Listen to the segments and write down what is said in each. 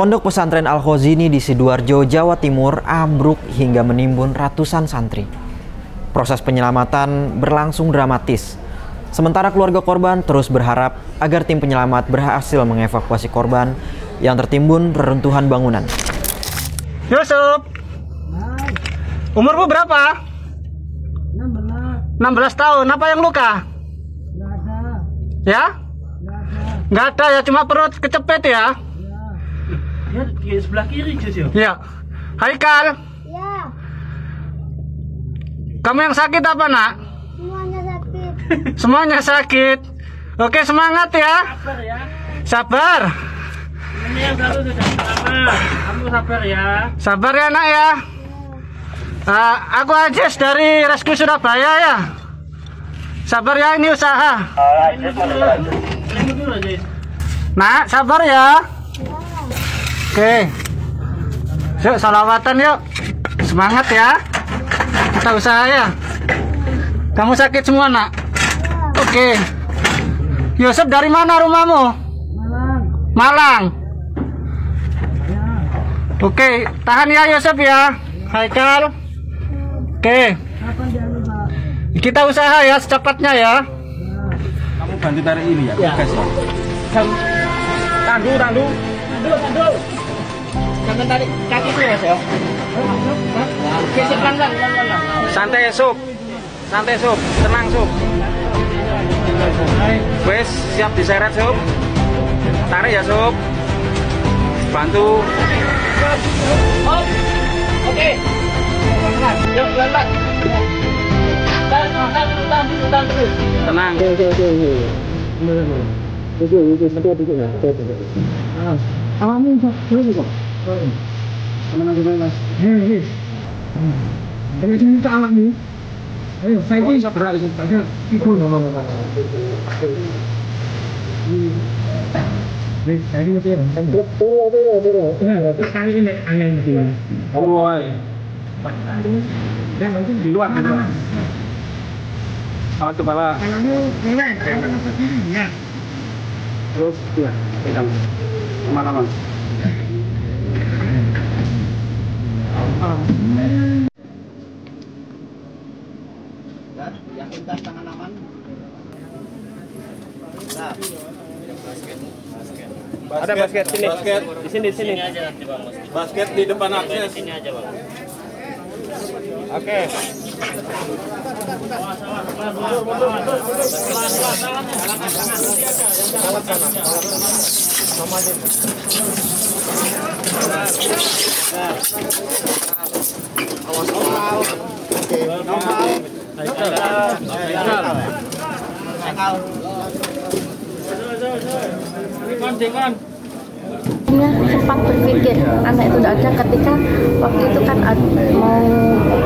Pondok pesantren Al-Khozini di Sidoarjo, Jawa Timur ambruk hingga menimbun ratusan santri. Proses penyelamatan berlangsung dramatis. Sementara keluarga korban terus berharap agar tim penyelamat berhasil mengevakuasi korban yang tertimbun reruntuhan bangunan. Yusuf, umurmu berapa? 16 tahun. Apa yang luka? Nggak ada. Ya? Nggak ada ya, cuma perut kecepet ya? Ya, di sebelah kiri, Jus. Ya. Haikal, Ya, kamu yang sakit apa, nak? semuanya sakit. Semuanya sakit. Oke, semangat ya. Sabar ya. Sabar. Ini yang satu sudah selamat. Kamu sabar ya. Sabar ya, nak ya. Aku Ajis dari Rescue Surabaya ya. Sabar ya, ini usaha. Ini dulu aja. Nak, sabar ya. Oke. Yuk, salawatan yuk. Semangat ya. Kita usaha ya. Kamu sakit semua, nak? Oke. Yusuf, dari mana rumahmu? Malang. Malang. Oke, tahan ya Yusuf ya. Haikal. Oke. Kapan jangan lupa. Kita usaha ya secepatnya ya. Kamu bantu tarik ini ya, Ya. gas ya. Tandu. Jangan tarik kaki itu ya, Mas. Gesek pelan-pelan. Santai Sob, santai Sob, tenang Sob. Wes siap diseret Sob. Tarik ya Sob. Bantu. Oh. Oke. Yuk, pelan-pelan. Tahan terus. Tenang. Di luar. Awal kepala. Terus ya, pegang. Kemana-mana. Ada basket sini. Basket di sini. Basket di depan akses. Sini aja, Bang. Oke. Sempat berpikir anak itu tidak ada ketika waktu itu kan mau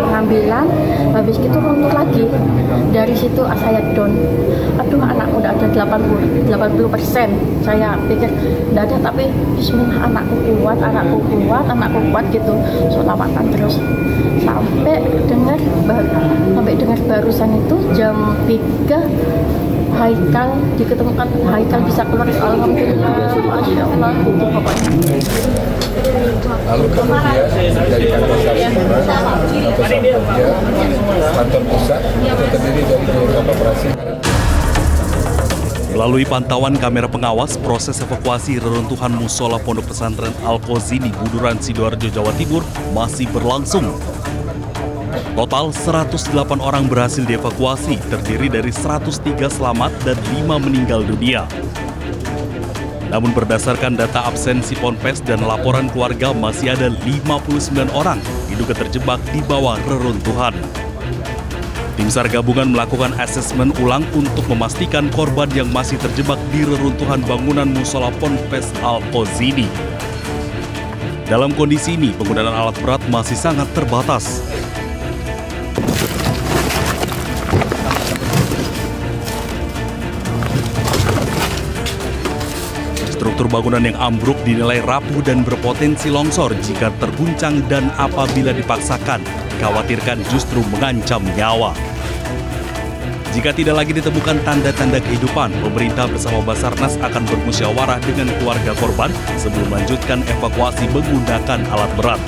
pengambilan, habis itu runtuh lagi. Dari situ saya down. Aduh, anakku udah ada 80%. Saya pikir tidak ada, tapi bismillah, anakku kuat gitu. Sholawatan terus sampai dengar barusan itu jam 3 Haikal diketemukan. Haikal bisa keluar, alhamdulillah, masya Allah, itu pokoknya. Lalu kemudian dari kantor kantor pusat itu terdiri dari Direktorat Operasi. Melalui pantauan kamera pengawas, proses evakuasi reruntuhan musola Pondok Pesantren Al-Khozini, Buduran, Sidoarjo, Jawa Timur masih berlangsung. Total 108 orang berhasil dievakuasi, terdiri dari 103 selamat dan 5 meninggal dunia. Namun berdasarkan data absensi Ponpes dan laporan keluarga, masih ada 59 orang diduga terjebak di bawah reruntuhan. Tim SAR gabungan melakukan asesmen ulang untuk memastikan korban yang masih terjebak di reruntuhan bangunan musola Ponpes Al-Khozini. Dalam kondisi ini, penggunaan alat berat masih sangat terbatas. Struktur bangunan yang ambruk dinilai rapuh dan berpotensi longsor jika terguncang, dan apabila dipaksakan, dikhawatirkan justru mengancam nyawa. Jika tidak lagi ditemukan tanda-tanda kehidupan, pemerintah bersama Basarnas akan bermusyawarah dengan keluarga korban sebelum melanjutkan evakuasi menggunakan alat berat.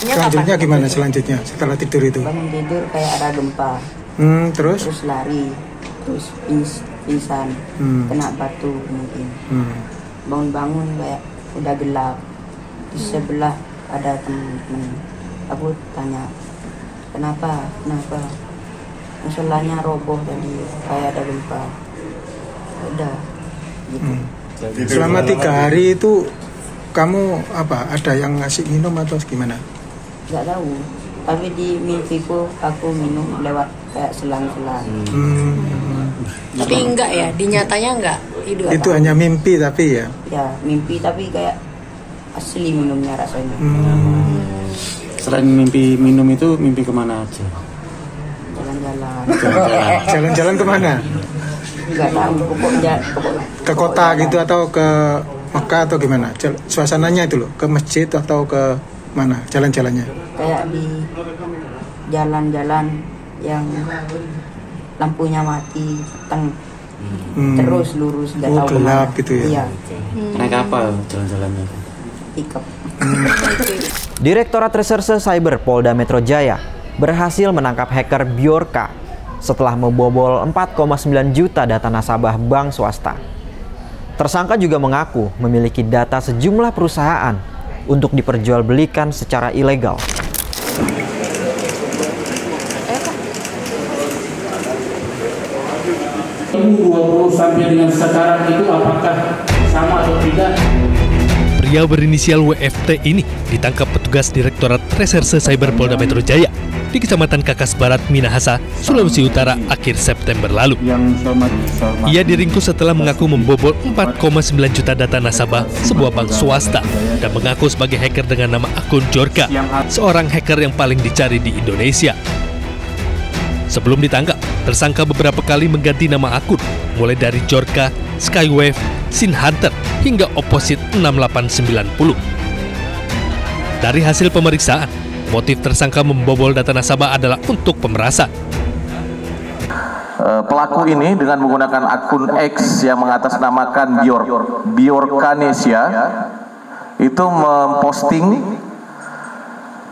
Selanjutnya gimana selanjutnya setelah tidur itu? Bangun tidur kayak ada gempa. Terus Lari, terus pingsan, kena batu mungkin. Bangun-bangun kayak udah gelap. Di sebelah ada teman-teman. Aku tanya, kenapa? Musolanya roboh tadi, kayak ada gempa. Udah, gitu. Selama 3 hari itu kamu ada yang ngasih minum atau gimana? Gak tahu, tapi di mimpiku aku minum lewat kayak selang-selang. Tapi enggak ya, di nyatanya enggak tidur. Itu hanya mimpi tapi ya? Ya, mimpi tapi kayak asli minumnya rasanya. Selain mimpi minum itu, mimpi kemana aja? Jalan-jalan. Jalan-jalan kemana? Enggak tahu, pokoknya Ke kota gitu atau ke Mekah atau gimana? Suasananya itu loh, ke masjid atau ke mana jalan-jalannya? Kayak di jalan-jalan yang lampunya mati, terus lurus, nggak tahu gelap kemana. gitu ya? Iya. Naik apa jalan-jalannya? Pickup. Direktorat Reserse Cyber Polda Metro Jaya berhasil menangkap hacker Bjorka setelah membobol 4,9 juta data nasabah bank swasta. Tersangka juga mengaku memiliki data sejumlah perusahaan untuk diperjualbelikan secara ilegal. Sampai dengan sekarang itu apakah sama atau tidak? Pria berinisial WFT ini ditangkap petugas Direktorat Reserse Cyber Polda Metro Jaya di Kecamatan Kakas Barat, Minahasa, Sulawesi Utara akhir September lalu. Ia diringkus setelah mengaku membobol 4,9 juta data nasabah sebuah bank swasta dan mengaku sebagai hacker dengan nama akun Bjorka, seorang hacker yang paling dicari di Indonesia. Sebelum ditangkap, tersangka beberapa kali mengganti nama akun, mulai dari Bjorka, Skywave, Sin Hunter, hingga Opposite 6890. Dari hasil pemeriksaan, motif tersangka membobol data nasabah adalah untuk pemerasan. Pelaku ini dengan menggunakan akun X yang mengatasnamakan Bjorkanesia itu memposting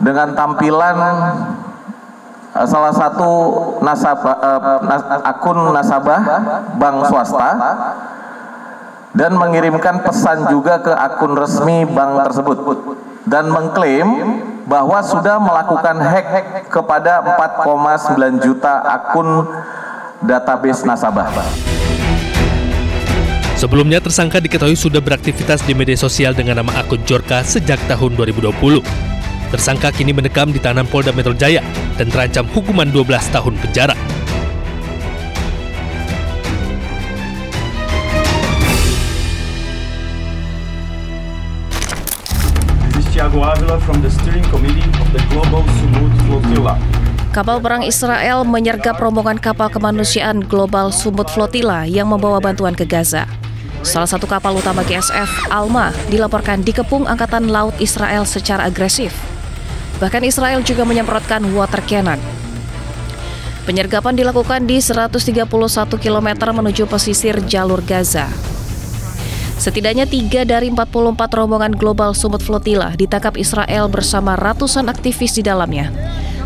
dengan tampilan salah satu akun nasabah bank swasta dan mengirimkan pesan juga ke akun resmi bank tersebut dan mengklaim bahwa sudah melakukan hack kepada 4,9 juta akun database nasabah. Sebelumnya tersangka diketahui sudah beraktivitas di media sosial dengan nama akun Bjorka sejak tahun 2020. Tersangka kini mendekam di tahanan Polda Metro Jaya dan terancam hukuman 12 tahun penjara. Thiago Avila from the steering committee of the Global Sumud Flotilla. Kapal perang Israel menyergap rombongan kapal kemanusiaan Global Sumud Flotilla yang membawa bantuan ke Gaza. Salah satu kapal utama GSF, Alma, dilaporkan dikepung Angkatan Laut Israel secara agresif. Bahkan Israel juga menyemprotkan water cannon. Penyergapan dilakukan di 131 km menuju pesisir jalur Gaza. Setidaknya 3 dari 44 rombongan Global Sumud Flotilla ditangkap Israel bersama ratusan aktivis di dalamnya,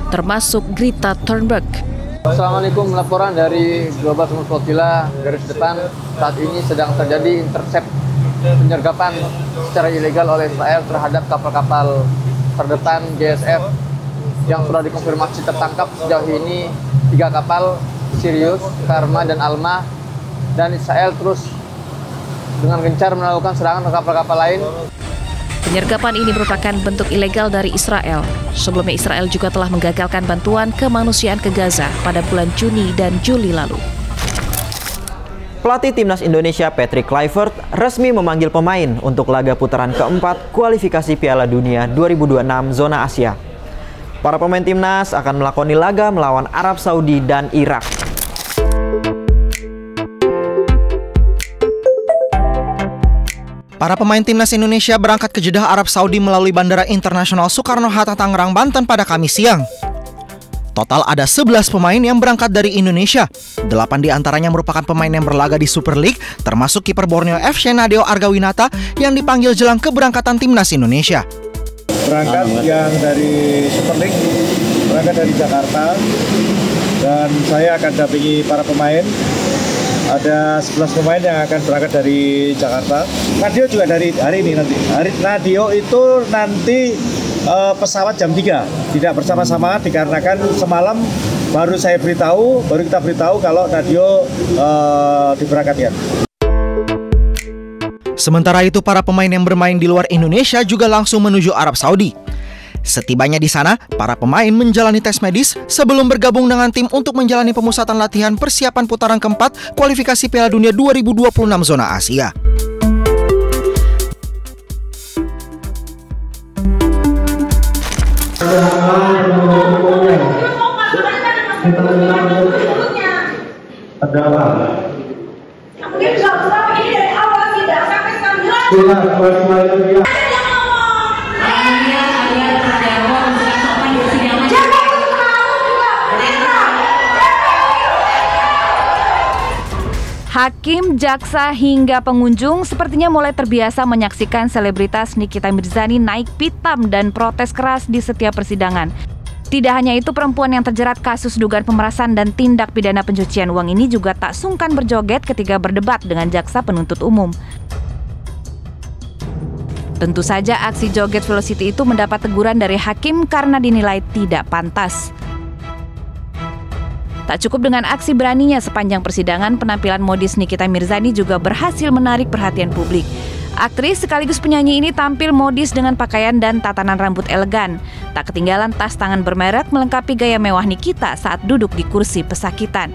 termasuk Greta Thunberg. Assalamualaikum, laporan dari Global Sumud Flotilla garis depan. Saat ini sedang terjadi intercept penyergapan secara ilegal oleh Israel terhadap kapal-kapal terdepan GSF yang sudah dikonfirmasi tertangkap sejauh ini 3 kapal, Sirius, Karma, dan Alma, dan Israel terus dengan gencar melakukan serangan ke kapal-kapal lain. Penyergapan ini merupakan bentuk ilegal dari Israel. Sebelumnya Israel juga telah menggagalkan bantuan kemanusiaan ke Gaza pada bulan Juni dan Juli lalu. Pelatih Timnas Indonesia Patrick Kluivert resmi memanggil pemain untuk laga putaran keempat kualifikasi Piala Dunia 2026 zona Asia. Para pemain Timnas akan melakoni laga melawan Arab Saudi dan Irak. Para pemain timnas Indonesia berangkat ke Jeddah, Arab Saudi melalui Bandara Internasional Soekarno-Hatta, Tangerang, Banten pada Kamis siang. Total ada 11 pemain yang berangkat dari Indonesia. 8 diantaranya merupakan pemain yang berlaga di Super League, termasuk kiper Borneo FC Nadeo Argawinata yang dipanggil jelang keberangkatan timnas Indonesia. Berangkat yang dari Super League, berangkat dari Jakarta, dan saya akan dampingi para pemain. Ada 11 pemain yang akan berangkat dari Jakarta. Nadeo juga dari hari ini nanti. Nadeo itu nanti pesawat jam 3, tidak bersama-sama dikarenakan semalam baru kita beritahu kalau Nadeo diberangkatkan. Sementara itu, para pemain yang bermain di luar Indonesia juga langsung menuju Arab Saudi. Setibanya di sana, para pemain menjalani tes medis sebelum bergabung dengan tim untuk menjalani pemusatan latihan persiapan putaran keempat kualifikasi Piala Dunia 2026 zona Asia. Hakim, jaksa, hingga pengunjung sepertinya mulai terbiasa menyaksikan selebritas Nikita Mirzani naik pitam dan protes keras di setiap persidangan. Tidak hanya itu, perempuan yang terjerat kasus dugaan pemerasan dan tindak pidana pencucian uang ini juga tak sungkan berjoget ketika berdebat dengan jaksa penuntut umum. Tentu saja aksi joget Velocity itu mendapat teguran dari hakim karena dinilai tidak pantas. Tak cukup dengan aksi beraninya sepanjang persidangan, penampilan modis Nikita Mirzani juga berhasil menarik perhatian publik. Aktris sekaligus penyanyi ini tampil modis dengan pakaian dan tatanan rambut elegan. Tak ketinggalan tas tangan bermerek melengkapi gaya mewah Nikita saat duduk di kursi pesakitan.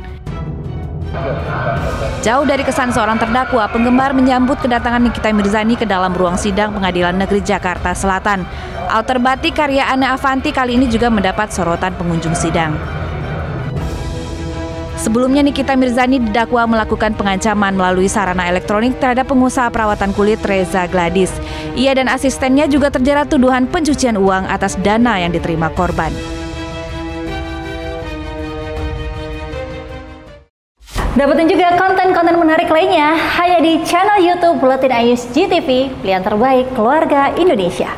Jauh dari kesan seorang terdakwa, penggemar menyambut kedatangan Nikita Mirzani ke dalam ruang sidang Pengadilan Negeri Jakarta Selatan. Alter batik karya Ana Avanti kali ini juga mendapat sorotan pengunjung sidang. Sebelumnya Nikita Mirzani didakwa melakukan pengancaman melalui sarana elektronik terhadap pengusaha perawatan kulit Reza Gladys. Ia dan asistennya juga terjerat tuduhan pencucian uang atas dana yang diterima korban. Dapetin juga konten-konten menarik lainnya hanya di channel YouTube Buletin Ayus GTV, pilihan terbaik keluarga Indonesia.